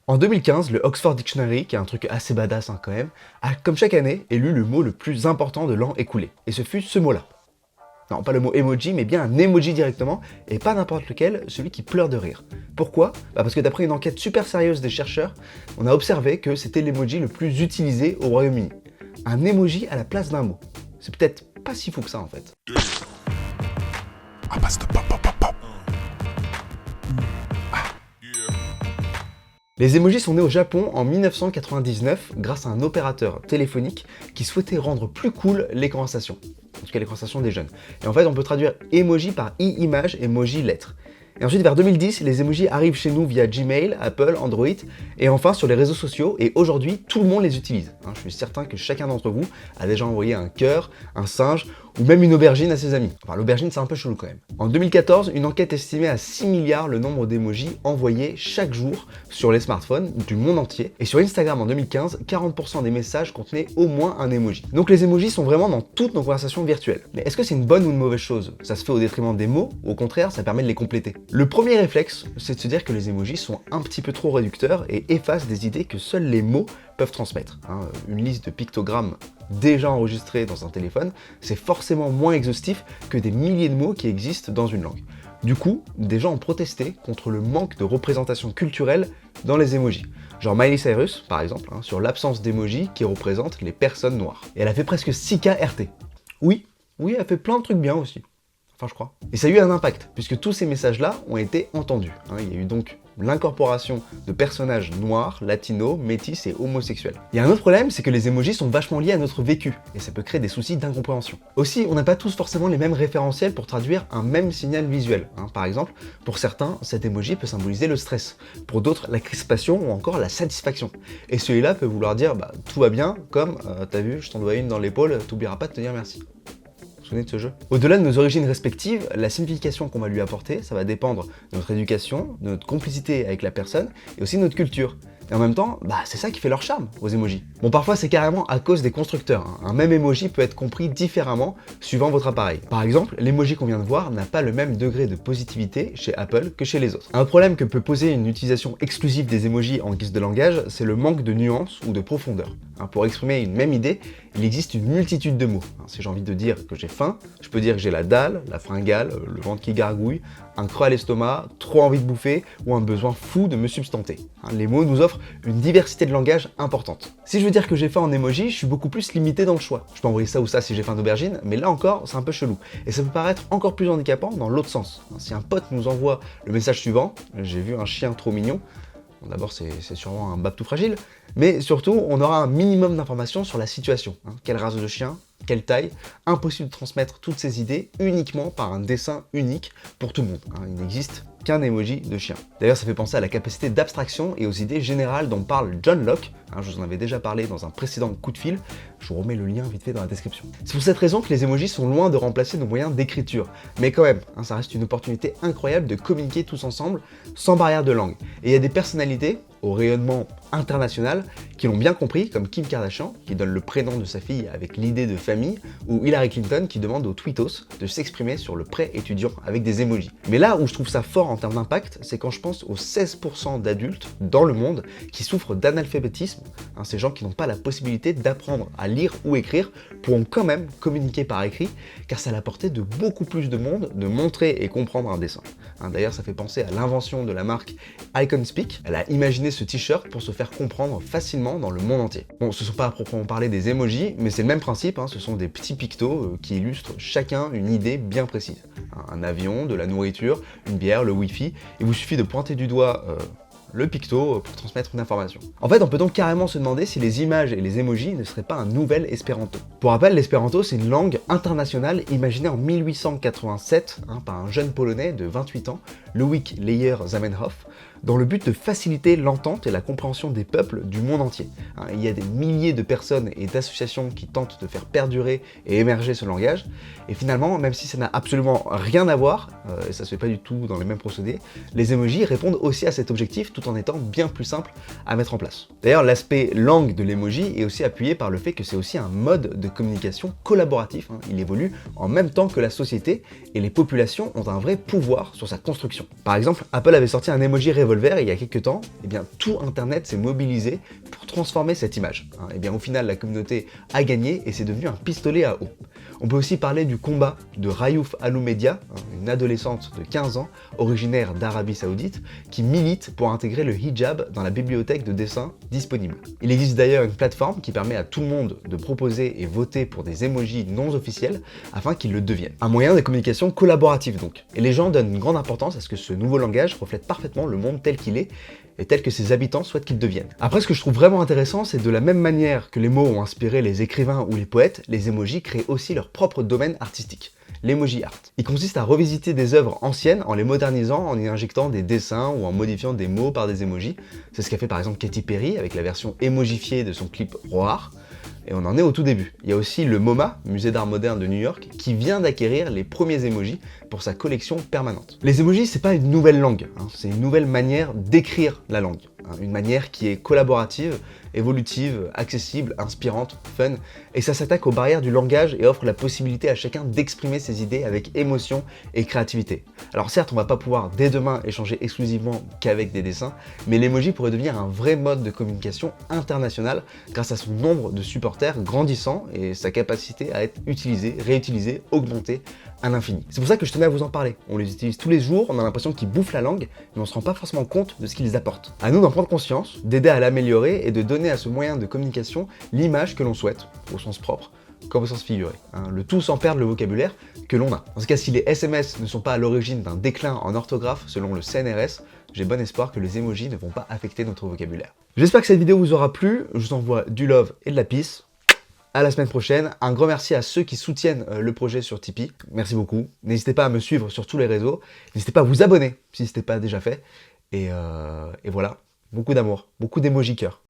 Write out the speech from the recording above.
En 2015, le Oxford Dictionary, qui est un truc assez badass quand même, a comme chaque année élu le mot le plus important de l'an écoulé. Et ce fut ce mot-là. Non, pas le mot emoji, mais bien un emoji directement, et pas n'importe lequel, celui qui pleure de rire. Pourquoi? Parce que d'après une enquête super sérieuse des chercheurs, on a observé que c'était l'emoji le plus utilisé au Royaume-Uni. Un emoji à la place d'un mot. C'est peut-être pas si fou que ça en fait. Les emojis sont nés au Japon en 1999 grâce à un opérateur téléphonique qui souhaitait rendre plus cool les conversations. En tout cas les conversations des jeunes. Et en fait on peut traduire emoji par i-image, emoji lettre. Et ensuite vers 2010, les emojis arrivent chez nous via Gmail, Apple, Android, et enfin sur les réseaux sociaux, et aujourd'hui tout le monde les utilise. Je suis certain que chacun d'entre vous a déjà envoyé un cœur, un singe, ou même une aubergine à ses amis. Enfin l'aubergine c'est un peu chelou quand même. En 2014, une enquête estimait à 6 milliards le nombre d'emojis envoyés chaque jour sur les smartphones du monde entier. Et sur Instagram en 2015, 40% des messages contenaient au moins un emoji. Donc les emojis sont vraiment dans toutes nos conversations virtuelles. Mais est-ce que c'est une bonne ou une mauvaise chose? Ça se fait au détriment des mots, ou au contraire ça permet de les compléter? Le premier réflexe, c'est de se dire que les emojis sont un petit peu trop réducteurs et effacent des idées que seuls les mots peuvent transmettre. Une liste de pictogrammes déjà enregistrés dans un téléphone, c'est forcément moins exhaustif que des milliers de mots qui existent dans une langue. Du coup, des gens ont protesté contre le manque de représentation culturelle dans les emojis. Genre Miley Cyrus, par exemple, sur l'absence d'emojis qui représentent les personnes noires. Et elle a fait presque 6K RT. Oui, elle fait plein de trucs bien aussi. Enfin, je crois. Et ça a eu un impact, puisque tous ces messages-là ont été entendus. Il y a eu donc l'incorporation de personnages noirs, latinos, métis et homosexuels. Il y a un autre problème, c'est que les emojis sont vachement liés à notre vécu, et ça peut créer des soucis d'incompréhension. Aussi, on n'a pas tous forcément les mêmes référentiels pour traduire un même signal visuel. Par exemple, pour certains, cet emoji peut symboliser le stress, pour d'autres, la crispation ou encore la satisfaction. Et celui-là peut vouloir dire tout va bien, comme t'as vu, je t'envoie une dans l'épaule, t'oublieras pas de te dire merci. Vous vous souvenez de ce jeu? Au-delà de nos origines respectives, la signification qu'on va lui apporter, ça va dépendre de notre éducation, de notre complicité avec la personne et aussi de notre culture. Et en même temps, c'est ça qui fait leur charme aux emojis. Bon, parfois c'est carrément à cause des constructeurs. Un même emoji peut être compris différemment suivant votre appareil. Par exemple, l'emoji qu'on vient de voir n'a pas le même degré de positivité chez Apple que chez les autres. Un problème que peut poser une utilisation exclusive des emojis en guise de langage, c'est le manque de nuances ou de profondeur. Pour exprimer une même idée, il existe une multitude de mots. Si j'ai envie de dire que j'ai faim, je peux dire que j'ai la dalle, la fringale, le ventre qui gargouille, un creux à l'estomac, trop envie de bouffer ou un besoin fou de me substanter. Les mots nous offrent une diversité de langage importante. Si je veux dire que j'ai faim en emoji, je suis beaucoup plus limité dans le choix. Je peux envoyer ça ou ça si j'ai faim d'aubergine, mais là encore, c'est un peu chelou. Et ça peut paraître encore plus handicapant dans l'autre sens. Si un pote nous envoie le message suivant, j'ai vu un chien trop mignon, d'abord, c'est sûrement un babtou fragile, mais surtout, on aura un minimum d'informations sur la situation. Quelle race de chien, quelle taille, impossible de transmettre toutes ces idées uniquement par un dessin unique pour tout le monde. Il n'existe qu'un emoji de chien. D'ailleurs, ça fait penser à la capacité d'abstraction et aux idées générales dont parle John Locke. Je vous en avais déjà parlé dans un précédent coup de fil. Je vous remets le lien vite fait dans la description. C'est pour cette raison que les emojis sont loin de remplacer nos moyens d'écriture. Mais quand même, ça reste une opportunité incroyable de communiquer tous ensemble sans barrière de langue. Et il y a des personnalités au rayonnement international qui l'ont bien compris, comme Kim Kardashian, qui donne le prénom de sa fille avec l'idée de famille, ou Hillary Clinton qui demande aux tweetos de s'exprimer sur le prêt étudiant avec des emojis. Mais là où je trouve ça fort en termes d'impact, c'est quand je pense aux 16% d'adultes dans le monde qui souffrent d'analphabétisme. Ces gens qui n'ont pas la possibilité d'apprendre à lire ou écrire pourront quand même communiquer par écrit, car c'est à la portée de beaucoup plus de monde de montrer et comprendre un dessin. D'ailleurs, ça fait penser à l'invention de la marque IconSpeak. Elle a imaginé ce t-shirt pour se faire comprendre facilement dans le monde entier. Bon, ce ne sont pas à proprement parler des emojis, mais c'est le même principe, ce sont des petits pictos qui illustrent chacun une idée bien précise. Un avion, de la nourriture, une bière, le wifi, il vous suffit de pointer du doigt le picto pour transmettre une information. En fait, on peut donc carrément se demander si les images et les emojis ne seraient pas un nouvel espéranto. Pour rappel, l'espéranto, c'est une langue internationale imaginée en 1887 par un jeune polonais de 28 ans, Ludwik Leyer-Zamenhof, dans le but de faciliter l'entente et la compréhension des peuples du monde entier. Il y a des milliers de personnes et d'associations qui tentent de faire perdurer et émerger ce langage, et finalement, même si ça n'a absolument rien à voir, et ça se fait pas du tout dans les mêmes procédés, les emojis répondent aussi à cet objectif tout en étant bien plus simples à mettre en place. D'ailleurs, l'aspect langue de l'emoji est aussi appuyé par le fait que c'est aussi un mode de communication collaboratif. Il évolue en même temps que la société, et les populations ont un vrai pouvoir sur sa construction. Par exemple, Apple avait sorti un emoji révolté revolver, il y a quelques temps, eh bien, tout Internet s'est mobilisé pour transformer cette image. Eh bien, au final, la communauté a gagné et c'est devenu un pistolet à eau. On peut aussi parler du combat de Rayouf Aloumedia, une adolescente de 15 ans, originaire d'Arabie Saoudite, qui milite pour intégrer le hijab dans la bibliothèque de dessin disponible. Il existe d'ailleurs une plateforme qui permet à tout le monde de proposer et voter pour des emojis non officiels afin qu'ils le deviennent. Un moyen de communication collaborative donc. Et les gens donnent une grande importance à ce que ce nouveau langage reflète parfaitement le monde tel qu'il est et tel que ses habitants souhaitent qu'il devienne. Après, ce que je trouve vraiment intéressant, c'est de la même manière que les mots ont inspiré les écrivains ou les poètes, les emojis créent aussi leur propre domaine artistique, l'emoji art. Il consiste à revisiter des œuvres anciennes en les modernisant, en y injectant des dessins ou en modifiant des mots par des emojis. C'est ce qu'a fait par exemple Katy Perry avec la version emojifiée de son clip Roar. Et on en est au tout début. Il y a aussi le MoMA, Musée d'art moderne de New York, qui vient d'acquérir les premiers emojis pour sa collection permanente. Les emojis, c'est pas une nouvelle langue, c'est une nouvelle manière d'écrire la langue. Une manière qui est collaborative, évolutive, accessible, inspirante, fun, et ça s'attaque aux barrières du langage et offre la possibilité à chacun d'exprimer ses idées avec émotion et créativité. Alors certes, on va pas pouvoir dès demain échanger exclusivement qu'avec des dessins, mais l'emoji pourrait devenir un vrai mode de communication international grâce à son nombre de supporters grandissant et sa capacité à être utilisé, réutilisé, augmenté à l'infini. C'est pour ça que je tenais à vous en parler. On les utilise tous les jours, on a l'impression qu'ils bouffent la langue, mais on se rend pas forcément compte de ce qu'ils apportent. À nous d'en prendre conscience, d'aider à l'améliorer et de donner à ce moyen de communication l'image que l'on souhaite, au sens propre, comme au sens figuré. Le tout sans perdre le vocabulaire que l'on a. Dans ce cas, si les SMS ne sont pas à l'origine d'un déclin en orthographe selon le CNRS, j'ai bon espoir que les emojis ne vont pas affecter notre vocabulaire. J'espère que cette vidéo vous aura plu, je vous envoie du love et de la peace. À la semaine prochaine. Un grand merci à ceux qui soutiennent le projet sur Tipeee. Merci beaucoup. N'hésitez pas à me suivre sur tous les réseaux. N'hésitez pas à vous abonner si ce n'était pas déjà fait. Et voilà, beaucoup d'amour, beaucoup d'émojis cœur.